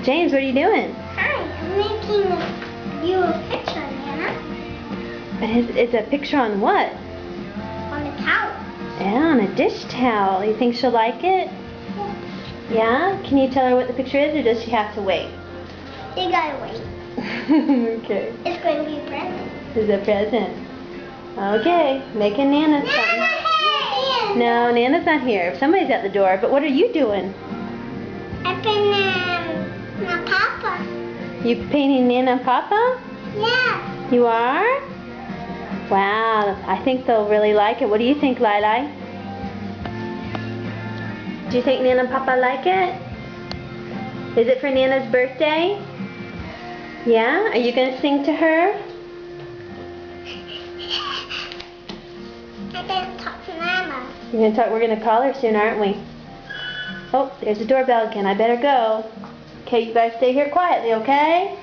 James, what are you doing? Hi, I'm making you a picture, Nana. It's a picture on what? On a towel. Yeah, on a dish towel. You think she'll like it? Yeah? Can you tell her what the picture is, or does she have to wait? You gotta wait. Okay. It's going to be a present. It's a present. Okay, making Nana something. Nana, No, Nana's not here. Somebody's at the door, but what are you doing? I've been my papa. You painting Nana and Papa? Yeah. You are? Wow, I think they'll really like it. What do you think, Lili? Do you think Nana and Papa like it? Is it for Nana's birthday? Yeah? Are you going to sing to her? I'm going to talk to Mama. You're going to talk, we're going to call her soon, aren't we? Oh, there's the doorbell again. I better go. Okay, you guys stay here quietly, okay?